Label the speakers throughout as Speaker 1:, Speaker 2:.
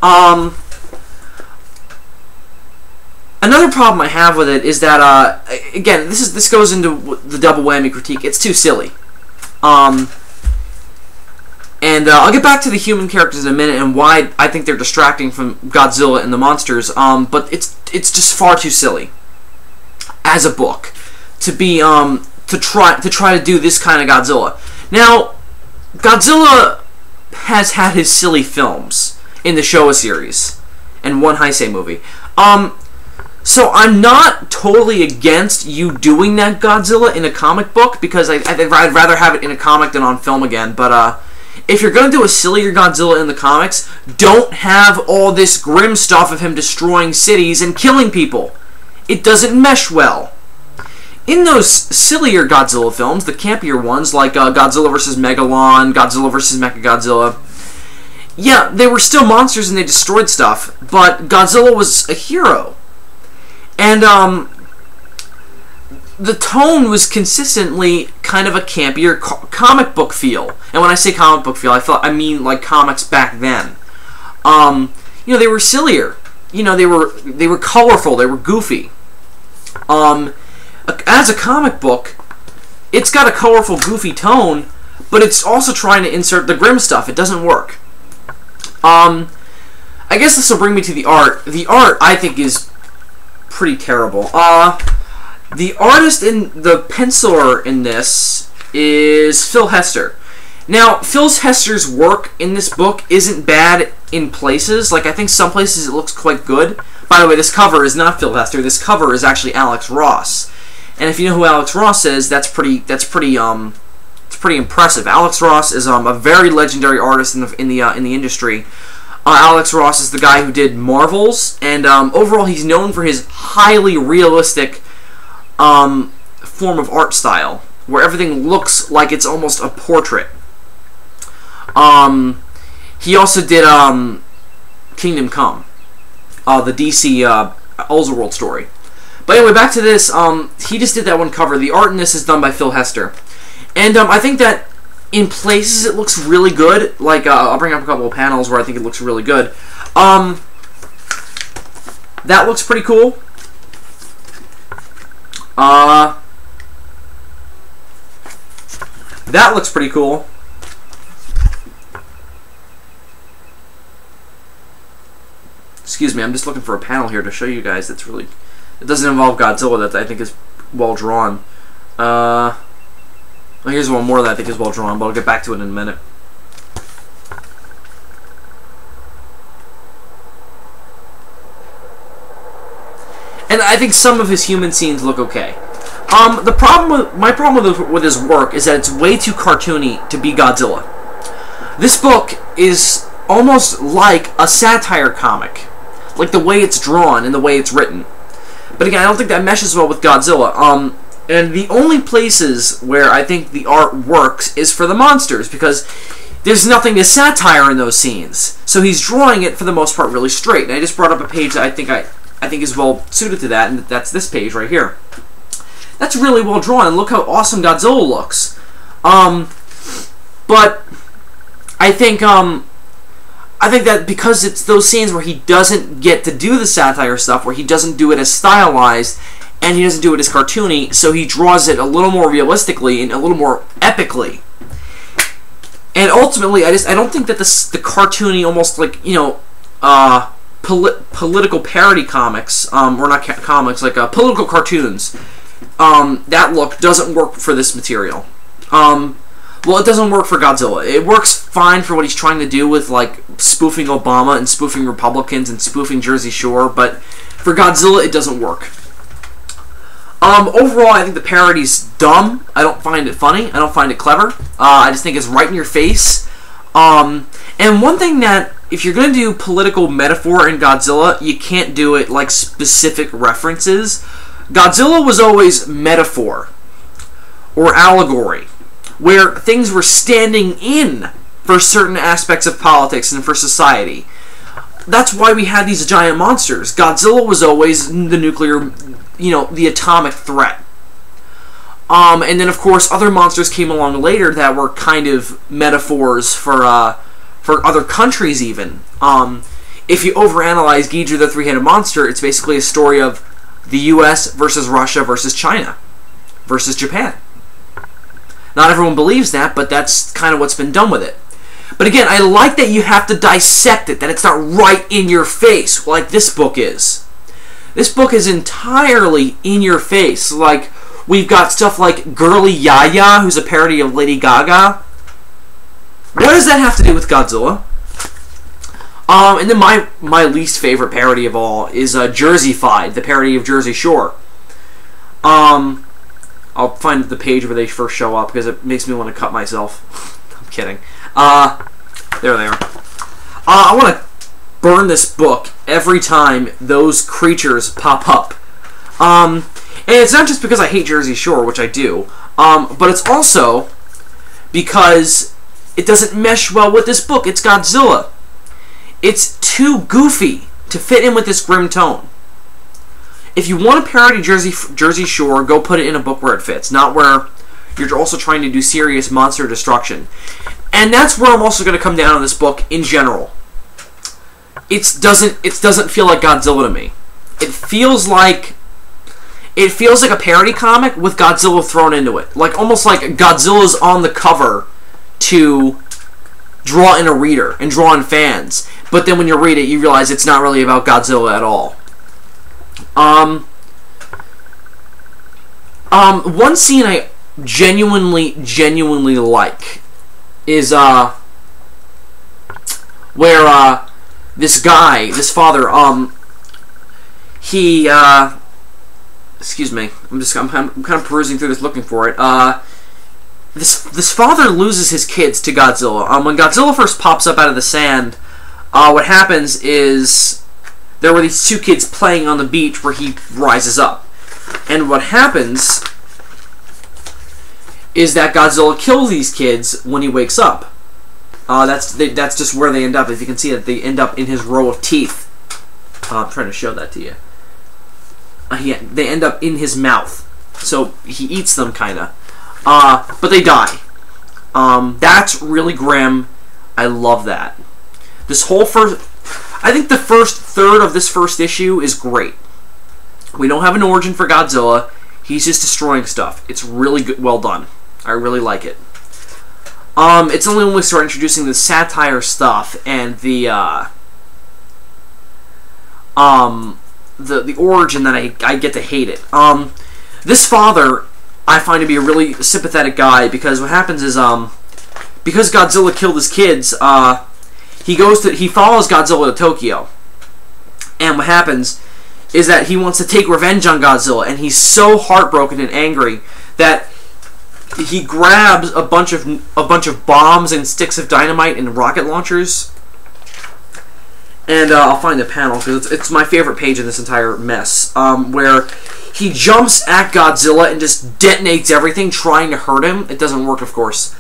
Speaker 1: Another problem I have with it is that, again, this goes into the double whammy critique. It's too silly. And I'll get back to the human characters in a minute and why I think they're distracting from Godzilla and the monsters. But it's just far too silly as a book to be to try to do this kind of Godzilla. Now, Godzilla has had his silly films in the Showa series and one Heisei movie. So I'm not totally against you doing that Godzilla in a comic book, because I'd rather have it in a comic than on film again. But if you're going to do a sillier Godzilla in the comics, don't have all this grim stuff of him destroying cities and killing people. It doesn't mesh well. In those sillier Godzilla films, the campier ones, like Godzilla vs. Megalon, Godzilla vs. Mechagodzilla, yeah, they were still monsters and they destroyed stuff, but Godzilla was a hero. And the tone was consistently kind of a campier comic book feel. And when I say comic book feel, I mean like comics back then. You know, they were sillier. You know, they were colorful. They were goofy. As a comic book, it's got a colorful, goofy tone, but it's also trying to insert the grim stuff. It doesn't work. I guess this will bring me to the art. The art, I think, is pretty terrible. The artist and the penciler in this is Phil Hester. Now, Phil Hester's work in this book isn't bad in places. Like, I think some places it looks quite good. By the way, this cover is not Phil Hester. This cover is actually Alex Ross. And if you know who Alex Ross is, it's pretty impressive. Alex Ross is a very legendary artist in the industry. Alex Ross is the guy who did Marvels, and overall he's known for his highly realistic form of art style, where everything looks like it's almost a portrait. He also did Kingdom Come, the DC Ultraworld story. But anyway, back to this. He just did that one cover. The art in this is done by Phil Hester, and I think that in places it looks really good. Like, I'll bring up a couple of panels where I think it looks really good. That looks pretty cool. That looks pretty cool. Excuse me, I'm just looking for a panel here to show you guys that's really... It doesn't involve Godzilla, that I think is well drawn. Well, here's one more that I think is well drawn, but I'll get back to it in a minute. And I think some of his human scenes look okay. My problem with his work is that it's way too cartoony to be Godzilla. This book is almost like a satire comic, like the way it's drawn and the way it's written. But again, I don't think that meshes well with Godzilla. And the only places where I think the art works is for the monsters, because there's nothing to satire in those scenes. So he's drawing it, for the most part, really straight. And I just brought up a page that I think is well suited to that, and that's this page right here. That's really well drawn, and look how awesome Godzilla looks. But I think that because it's those scenes where he doesn't get to do the satire stuff, where he doesn't do it as stylized, and he doesn't do it as cartoony, so he draws it a little more realistically and a little more epically. And ultimately, I don't think that the cartoony, almost like, you know, political parody comics, or not comics, like political cartoons, that look doesn't work for this material. Well, it doesn't work for Godzilla. It works fine for what he's trying to do with, like, spoofing Obama and spoofing Republicans and spoofing Jersey Shore, but for Godzilla, it doesn't work. Overall, I think the parody's dumb. I don't find it funny. I don't find it clever. I just think it's right in your face. And one thing that, if you're going to do political metaphor in Godzilla, you can't do it like specific references. Godzilla was always metaphor or allegory, where things were standing in for certain aspects of politics and for society. That's why we had these giant monsters. Godzilla was always the nuclear, you know, the atomic threat. And then, of course, other monsters came along later that were kind of metaphors for other countries, even. if you overanalyze Ghidra the Three-Headed Monster, it's basically a story of the U.S. versus Russia versus China versus Japan. Not everyone believes that, but that's kind of what's been done with it. But again, I like that you have to dissect it, that it's not right in your face like this book is. This book is entirely in your face. Like, we've got stuff like Girly Yaya, who's a parody of Lady Gaga. What does that have to do with Godzilla? And then my least favorite parody of all is Jersey-fied, the parody of Jersey Shore. I'll find the page where they first show up because it makes me want to cut myself. I'm kidding. There they are. I want to burn this book every time those creatures pop up. And it's not just because I hate Jersey Shore, which I do, but it's also because it doesn't mesh well with this book. It's Godzilla. It's too goofy to fit in with this grim tone. If you want to parody Jersey Shore, go put it in a book where it fits, not where you're also trying to do serious monster destruction. And that's where I'm also going to come down on this book in general. It doesn't feel like Godzilla to me. It feels like a parody comic with Godzilla thrown into it. Like almost like Godzilla's on the cover to draw in a reader and draw in fans. But then when you read it, you realize it's not really about Godzilla at all. One scene I genuinely like is where this guy, this father, excuse me, I'm kind of perusing through this looking for it. This father loses his kids to Godzilla. When Godzilla first pops up out of the sand, what happens is there were these two kids playing on the beach where he rises up. And what happens is that Godzilla kills these kids when he wakes up. That's just where they end up. If you can see it, they end up in his row of teeth. I'm trying to show that to you. They end up in his mouth. So he eats them, kind of. But they die. That's really grim. I love that. This whole I think the first third of this first issue is great. We don't have an origin for Godzilla. He's just destroying stuff. It's really good, well done. I really like it. It's only when we start introducing the satire stuff and the origin that I get to hate it. This father I find to be a really sympathetic guy because what happens is because Godzilla killed his kids, he follows Godzilla to Tokyo, and what happens is that he wants to take revenge on Godzilla, and he's so heartbroken and angry that he grabs a bunch of bombs and sticks of dynamite and rocket launchers. And I'll find the panel because it's my favorite page in this entire mess, where he jumps at Godzilla and just detonates everything, trying to hurt him. It doesn't work, of course.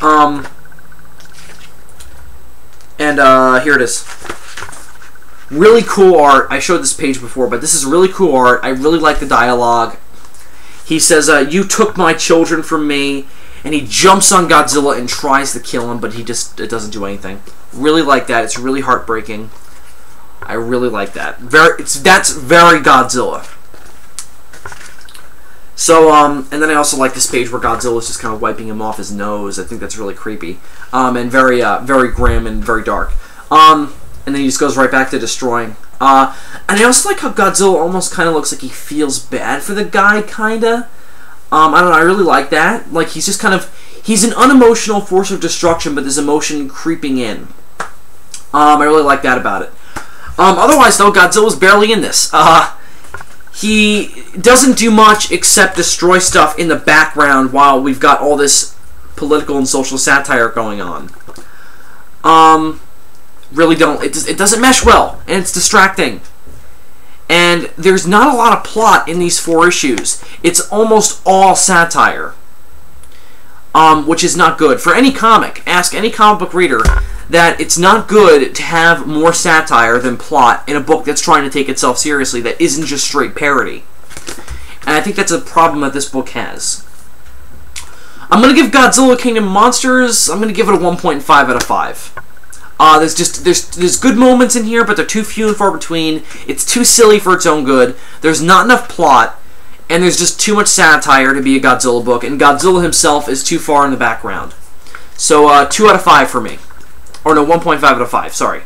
Speaker 1: Here it is. Really cool art. I showed this page before, but this is really cool art. I really like the dialogue. He says, "You took my children from me," and he jumps on Godzilla and tries to kill him, but it doesn't do anything. Really like that. It's really heartbreaking. I really like that. That's very Godzilla. So, and then I also like this page where Godzilla's just kind of wiping him off his nose. I think that's really creepy. And very grim and very dark. And then he just goes right back to destroying. And I also like how Godzilla almost kind of looks like he feels bad for the guy, kinda. I don't know, I really like that. Like, he's just kind of, he's an unemotional force of destruction, but there's emotion creeping in. I really like that about it. Otherwise, though, Godzilla's barely in this. He doesn't do much except destroy stuff in the background while we've got all this political and social satire going on. Really don't. It doesn't mesh well, and it's distracting. And there's not a lot of plot in these 4 issues. It's almost all satire, which is not good for any comic. Ask any comic book reader that it's not good to have more satire than plot in a book that's trying to take itself seriously, that isn't just straight parody. And I think that's a problem that this book has. I'm going to give Godzilla Kingdom Monsters, I'm going to give it a 1.5 out of 5. There's good moments in here, but they're too few and far between. It's too silly for its own good. There's not enough plot, and there's just too much satire to be a Godzilla book, and Godzilla himself is too far in the background. So 2 out of 5 for me. Or no, 1.5 out of 5, sorry.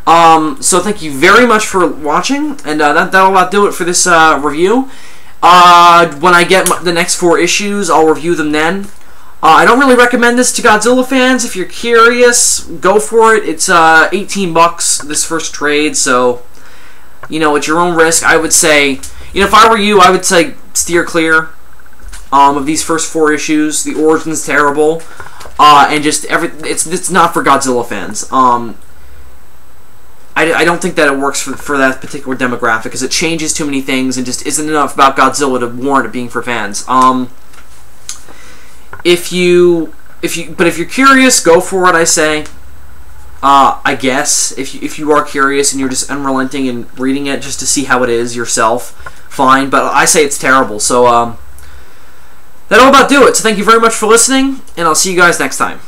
Speaker 1: So thank you very much for watching, and that'll about do it for this review. When I get the next 4 issues, I'll review them then. I don't really recommend this to Godzilla fans. If you're curious, go for it. It's 18 bucks this first trade, so you know, at your own risk. I would say, you know, if I were you, I would say steer clear of these first 4 issues. The origin's terrible, and just it's not for Godzilla fans. I don't think that it works for that particular demographic, because it changes too many things and just isn't enough about Godzilla to warrant it being for fans. If you're curious, go for it, I say. I guess if you are curious and you're just unrelenting and reading it just to see how it is yourself, fine. But I say it's terrible. So that'll about do it. So thank you very much for listening, and I'll see you guys next time.